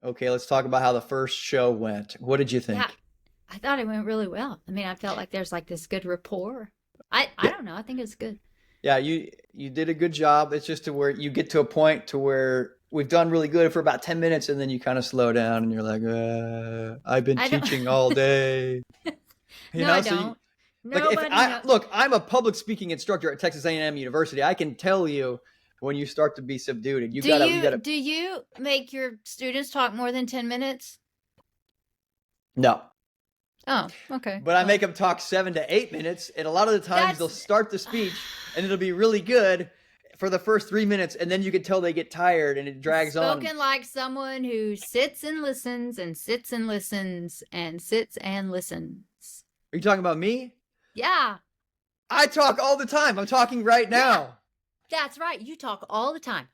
Okay, let's talk about how the first show went. What did you Yeah, think? I thought it went really well. I mean, I felt like there's like this good rapport. I Yeah, don't know. I think it's good. yeah, you did a good job. It's just to where you get to a point to where we've done really good for about 10 minutes and then you kind of slow down and you're like, I've been I don't. teaching all day. You No, know, I so you don't. like if Nobody I know. look, I'm a public speaking instructor at Texas A&M University. I can tell you when you start to be subdued and you gotta Do you make your students talk more than 10 minutes? no. Oh, okay. But I make Well, them talk 7 to 8 minutes, and a lot of the times they'll that's start the speech and it'll be really good for the first 3 minutes, and then you can tell they get tired and it drags on. spoken like someone who sits and listens and sits and listens and sits and listens. Are you talking about me? Yeah. I talk all the time. I'm talking right Yeah. now. That's right. You talk all the time.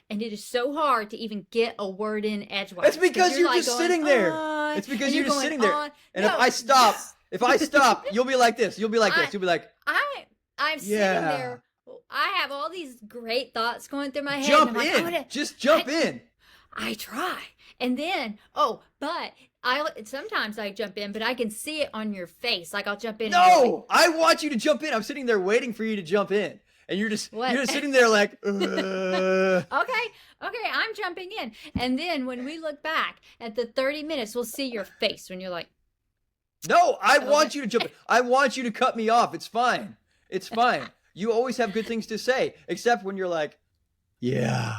And it is so hard to even get a word in It's edgewise because because you're you're like just going sitting there. on It's because and you're you're just going sitting there. on. And No, if I stop, you'll be like this. You'll be like I, this. You'll be like, I'm sitting yeah. there. I have all these great thoughts going through my head, and I'm Jump like, in. Just I, jump in. I try, and then but I sometimes I jump in, but I can see it on your face. Like I'll jump in, and you're like, No, I want you to jump in. I'm sitting there waiting for you to jump in. And what? you're just sitting there like, Okay, okay, I'm jumping in. And then when we look back at the 30 minutes, we'll see your face when you're like, No, I okay. want you to jump in. I want you to cut me off. It's fine. It's fine. You always have good things to say, except when you're like, yeah.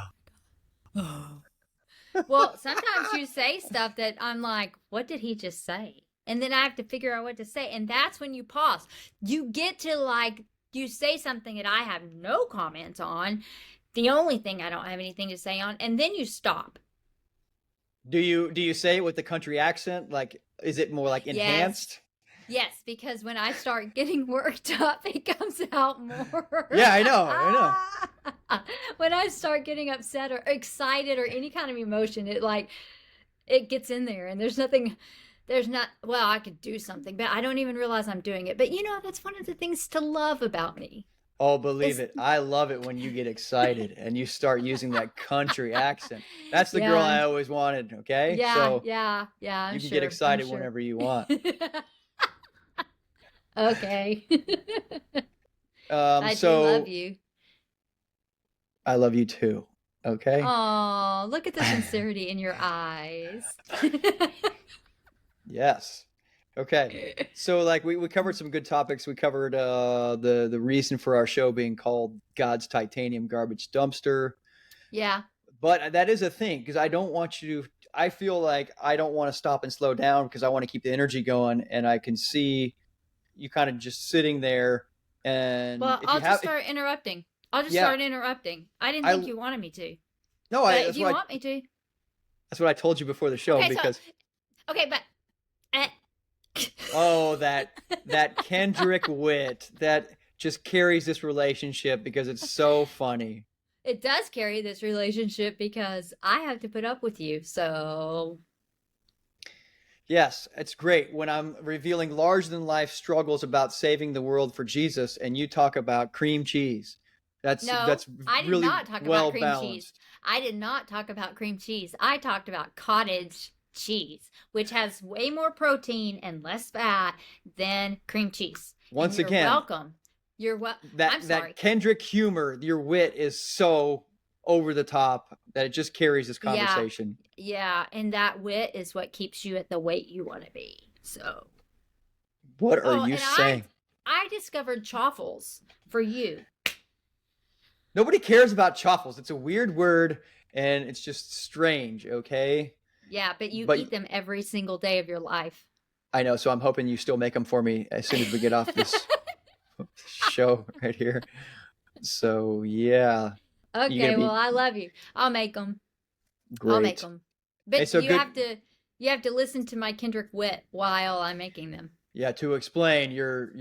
Well, sometimes you say stuff that I'm like, what did he just say? And then I have to figure out what to say. And that's when you pause. You get to like, you say something that I have no comments on, the only thing I don't have anything to say on, and then you stop. Do you say it with the country accent? Like, is it more like Yes. enhanced? Yes, because when I start getting worked up, it comes out more. Yeah, I know. I know. When I start getting upset or excited or any kind of emotion, it gets in there, and there's not, well, I could do something, but I don't even realize I'm doing it. But that's one of the things to love about me. Oh, believe Is it. I love it when you get excited and you start using that country accent. That's the girl yeah, I always wanted, okay? yeah, So yeah, yeah, I'm you can get sure. I'm excited sure. whenever you want. Okay. I do love So you. I love you too, okay? Oh, look at the sincerity in your eyes. Yes. Okay. So like we covered some good topics. We covered the reason for our show being called God's Titanium Garbage Dumpster. Yeah. But that is a thing because I feel like I don't want to stop and slow down because I want to keep the energy going and I can see you kind of just sitting there and Well, if you I'll just have start interrupting. I'll just yeah, start interrupting. I didn't think I you wanted me to, no, I but if you want me to, that's what I told you before the show okay. So, because okay, but uh, oh that Kendrick wit that just carries this relationship because it's so funny. it does carry this relationship because I have to put up with you. So, Yes, it's great when I'm revealing larger than life struggles about saving the world for Jesus and you talk about cream cheese. no, That's I did really not talk about well cream cheese. balanced. I did not talk about cream cheese. I talked about cottage cheese, which has way more protein and less fat than cream cheese. And Once you're again, welcome. You're I'm that sorry. Kendrick humor, your wit is so over the top that it just carries this Yeah, conversation. yeah, and that wit is what keeps you at the weight you want to be. So, What are oh, you and I saying? I discovered chaffles for you. Nobody cares about chaffles. It's a weird word and it's just strange, okay? Yeah, but you But eat them every single day of your life. I know, so I'm hoping you still make them for me as soon as we get off this show right here. So, yeah, you're Okay, going to well, be I love you. I'll make them. I'll make great. them. Hey, But so good. you have to listen to my Kendrick wit while I'm making them. Yeah, to explain, your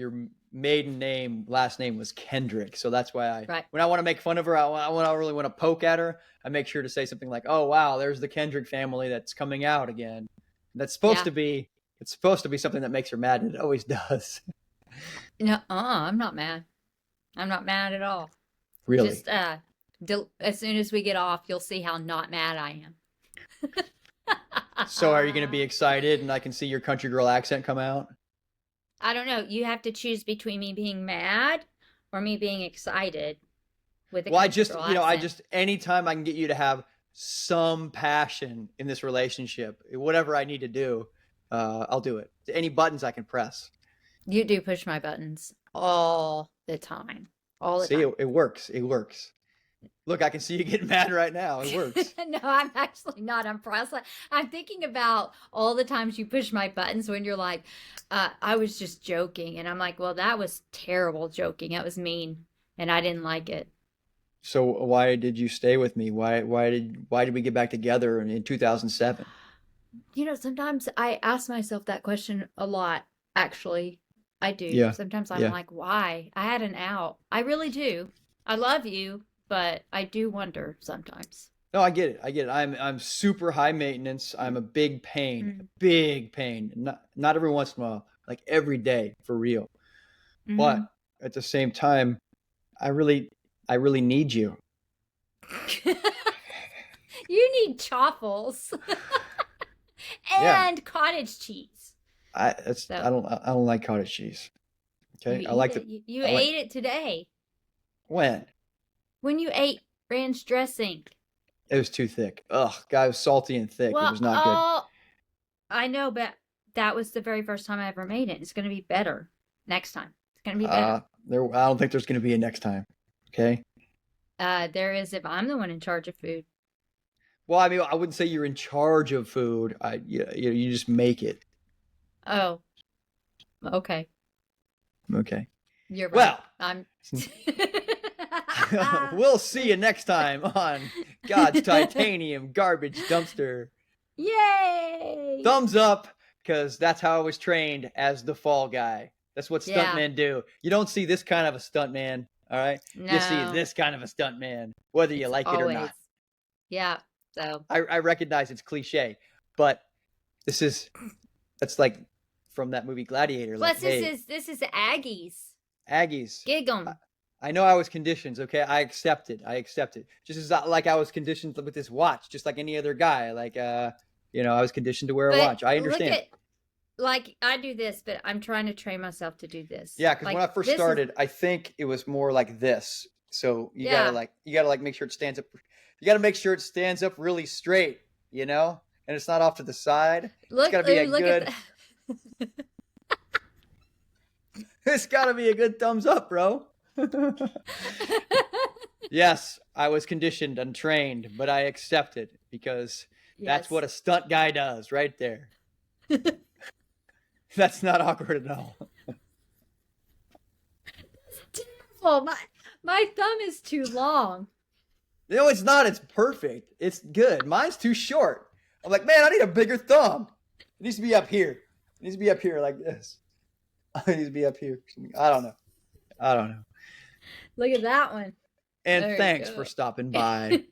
maiden name, last name was Kendrick. So that's why Right. when I want to make fun of her, I really want to poke at her, I make sure to say something like, "Oh, wow, there's the Kendrick family that's coming out again." That's supposed Yeah. to be it's supposed to be something that makes her mad, and it always does. No, I'm not mad. I'm not mad at all. Really. Just as soon as we get off, you'll see how not mad I am. So are you going to be excited and I can see your country girl accent come out? I don't know. You have to choose between me being mad or me being excited with a Well, country girl I accent. just, anytime I can get you to have some passion in this relationship, whatever I need to do, I'll do it. Any buttons I can press. You do push my buttons all the time. All the See, time. it works. It works. Look, I can see you getting mad right now. It works. No, I'm actually not. I'm thinking about all the times you push my buttons when you're like, I was just joking. And I'm like, well, that was terrible joking. That was mean. And I didn't like it. So why did you stay with me? Why did we get back together in 2007? Sometimes I ask myself that question a lot, actually. I do. Yeah. Sometimes I'm Yeah. like, why? I had an out. I really do. I love you, but I do wonder sometimes. No, I get it. I get it. I'm super high maintenance. I'm a big pain. Mm. Big pain. Not every once in a while, like every day for real. But Hmm. at the same time, I really I really need you. You need chaffles Yeah. and cottage cheese. I So don't like cottage cheese. you Okay? I eat like it. the You I like ate it today when when you ate ranch dressing. it was too thick. Ugh, God, it was salty and thick. It Well, was not good. I know, but that was the very first time I ever made it. It's going to be better next time. It's going to be better. I don't think there's going to be a next time. Okay? There is if I'm the one in charge of food. Well, I mean, I wouldn't say you're in charge of food. You just make it. Oh, okay. Okay. You're right. Well, I'm. we'll see you next time on God's Titanium Garbage Dumpster. Yay! Thumbs up, because that's how I was trained as the fall guy. That's what Yeah. stuntmen do. You don't see this kind of a stuntman, all right? You see No, this kind of a stuntman, whether you it's like it or always. not. Yeah. So I recognize it's cliche, but that's like from that movie Gladiator. Like, plus hey, this is Aggies. Aggies. Gig I, 'em. I know I was conditioned. Okay, I accept it. I accept it. Just as like I was conditioned with this watch, just like any other guy. Like, I was conditioned to wear a But watch. I look understand. at like I do this, but I'm trying to train myself to do this. Yeah, because when Like I first this is started, I think it was more like this. So yeah. you gotta like make sure it stands up. You gotta make sure it stands up really straight, and it's not off to the side. It's gotta be a Look at good. It's gotta be a good thumbs up, bro. Yes, I was conditioned and trained, but I accept it because that's what Yes. a stunt guy does, right there. That's not awkward at all. Terrible. My thumb is too long. No, it's not. It's perfect. It's good. Mine's too short. I'm like, man, I need a bigger thumb. It needs to be up here. It needs to be up here like this. It needs to be up here. I don't know. I don't know. Look at that one. And There you thanks go. for stopping by.